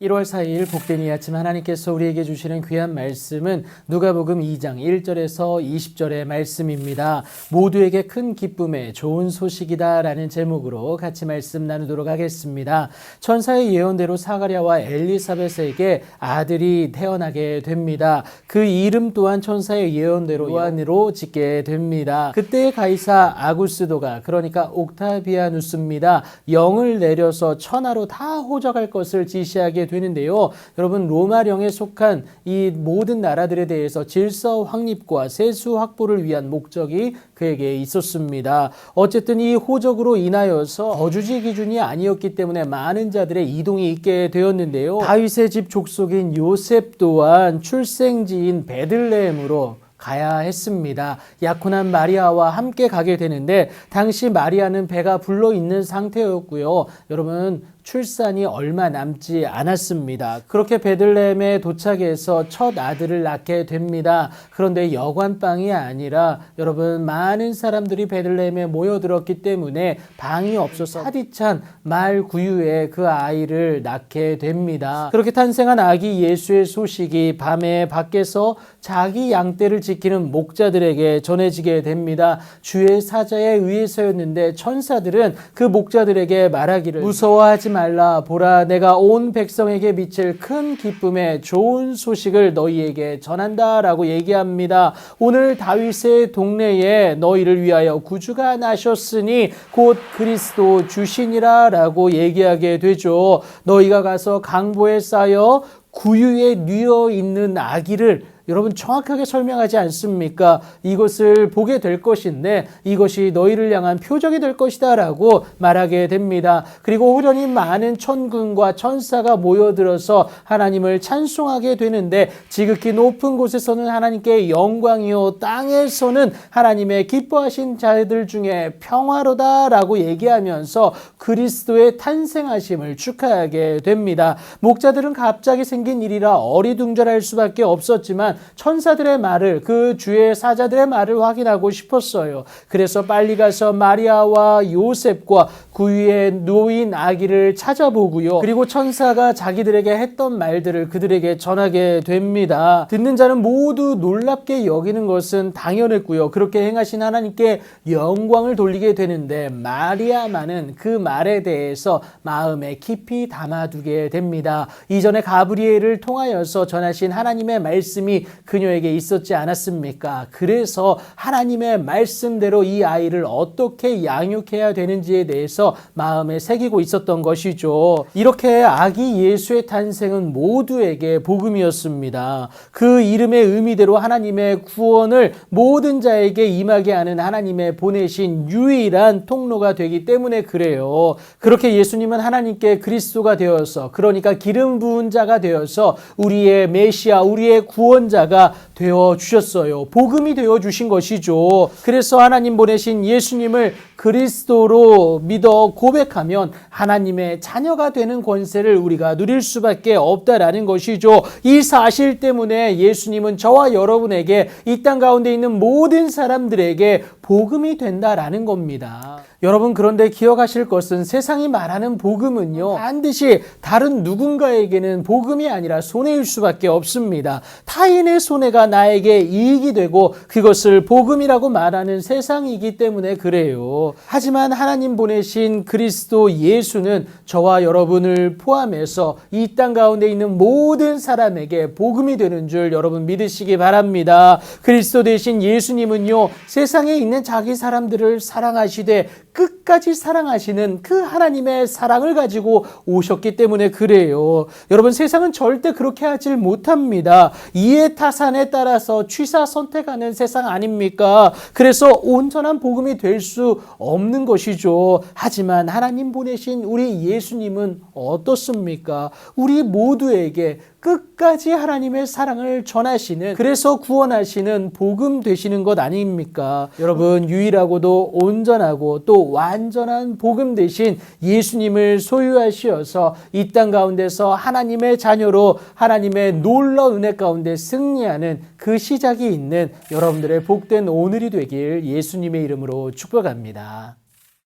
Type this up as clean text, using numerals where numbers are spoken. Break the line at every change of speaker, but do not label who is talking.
1월 4일 복된 이 아침 하나님께서 우리에게 주시는 귀한 말씀은 누가복음 2장 1절에서 20절의 말씀입니다. 모두에게 큰 기쁨의 좋은 소식이다 라는 제목으로 같이 말씀 나누도록 하겠습니다. 천사의 예언대로 사가랴와 엘리사벳에게 아들이 태어나게 됩니다. 그 이름 또한 천사의 예언대로 요한으로 짓게 됩니다. 그때의 가이사 아구스도가, 그러니까 옥타비아누스입니다, 영을 내려서 천하로 다 호적할 것을 지시하게 되는데요. 여러분, 로마령에 속한 이 모든 나라들에 대해서 질서 확립과 세수 확보를 위한 목적이 그에게 있었습니다. 어쨌든 이 호적으로 인하여서 거주지 기준이 아니었기 때문에 많은 자들의 이동이 있게 되었는데요. 다윗의 집 족속인 요셉 또한 출생지인 베들레헴으로 가야 했습니다. 약혼한 마리아와 함께 가게 되는데 당시 마리아는 배가 불러 있는 상태였고요. 여러분, 출산이 얼마 남지 않았습니다. 그렇게 베들레헴에 도착해서 첫 아들을 낳게 됩니다. 그런데 여관방이 아니라 여러분, 많은 사람들이 베들레헴에 모여들었기 때문에 방이 없어서 차디찬 말 구유에 그 아이를 낳게 됩니다. 그렇게 탄생한 아기 예수의 소식이 밤에 밖에서 자기 양떼를 지키는 목자들에게 전해지게 됩니다. 주의 사자에 의해서였는데 천사들은 그 목자들에게 말하기를, 무서워하지 말라, 보라, 내가 온 백성에게 미칠 큰 기쁨의 좋은 소식을 너희에게 전한다 라고 얘기합니다. 오늘 다윗의 동네에 너희를 위하여 구주가 나셨으니 곧 그리스도 주시니라 라고 얘기하게 되죠. 너희가 가서 강보에 쌓여 구유에 뉘어 있는 아기를, 여러분, 정확하게 설명하지 않습니까? 이것을 보게 될 것인데 이것이 너희를 향한 표적이 될 것이다 라고 말하게 됩니다. 그리고 호련히 많은 천군과 천사가 모여들어서 하나님을 찬송하게 되는데 지극히 높은 곳에서는 하나님께 영광이요, 땅에서는 하나님의 기뻐하신 자들 중에 평화로다 라고 얘기하면서 그리스도의 탄생하심을 축하하게 됩니다. 목자들은 갑자기 생긴 일이라 어리둥절할 수밖에 없었지만 천사들의 말을, 그 주의 사자들의 말을 확인하고 싶었어요. 그래서 빨리 가서 마리아와 요셉과 구유에 놓인 아기를 찾아보고요. 그리고 천사가 자기들에게 했던 말들을 그들에게 전하게 됩니다. 듣는 자는 모두 놀랍게 여기는 것은 당연했고요. 그렇게 행하신 하나님께 영광을 돌리게 되는데 마리아만은 그 말에 대해서 마음에 깊이 담아두게 됩니다. 이전에 가브리엘을 통하여서 전하신 하나님의 말씀이 그녀에게 있었지 않았습니까? 그래서 하나님의 말씀대로 이 아이를 어떻게 양육해야 되는지에 대해서 마음에 새기고 있었던 것이죠. 이렇게 아기 예수의 탄생은 모두에게 복음이었습니다. 그 이름의 의미대로 하나님의 구원을 모든 자에게 임하게 하는 하나님의 보내신 유일한 통로가 되기 때문에 그래요. 그렇게 예수님은 하나님께 그리스도가 되어서, 그러니까 기름 부은 자가 되어서 우리의 메시아, 우리의 구원자가 되어 주셨어요. 복음이 되어 주신 것이죠. 그래서 하나님 보내신 예수님을 그리스도로 믿어 고백하면 하나님의 자녀가 되는 권세를 우리가 누릴 수밖에 없다라는 것이죠. 이 사실 때문에 예수님은 저와 여러분에게, 이 땅 가운데 있는 모든 사람들에게 복음이 된다라는 겁니다. 여러분, 그런데 기억하실 것은 세상이 말하는 복음은요, 반드시 다른 누군가에게는 복음이 아니라 손해일 수밖에 없습니다. 타인의 손해가 나에게 이익이 되고 그것을 복음이라고 말하는 세상이기 때문에 그래요. 하지만 하나님 보내신 그리스도 예수는 저와 여러분을 포함해서 이 땅 가운데 있는 모든 사람에게 복음이 되는 줄 여러분 믿으시기 바랍니다. 그리스도 되신 예수님은요, 세상에 있는 자기 사람들을 사랑하시되 끝까지 사랑하시는 그 하나님의 사랑을 가지고 오셨기 때문에 그래요. 여러분, 세상은 절대 그렇게 하질 못합니다. 이해 타산에 따라서 취사 선택하는 세상 아닙니까? 그래서 온전한 복음이 될 수 없는 것이죠. 하지만 하나님 보내신 우리 예수님은 어떻습니까? 우리 모두에게 끝까지 하나님의 사랑을 전하시는, 그래서 구원하시는 복음 되시는 것 아닙니까? 여러분, 유일하고도 온전하고 또 완전한 복음 되신 예수님을 소유하시어서 이 땅 가운데서 하나님의 자녀로 하나님의 놀라운 은혜 가운데 승리하는 그 시작이 있는 여러분들의 복된 오늘이 되길 예수님의 이름으로 축복합니다.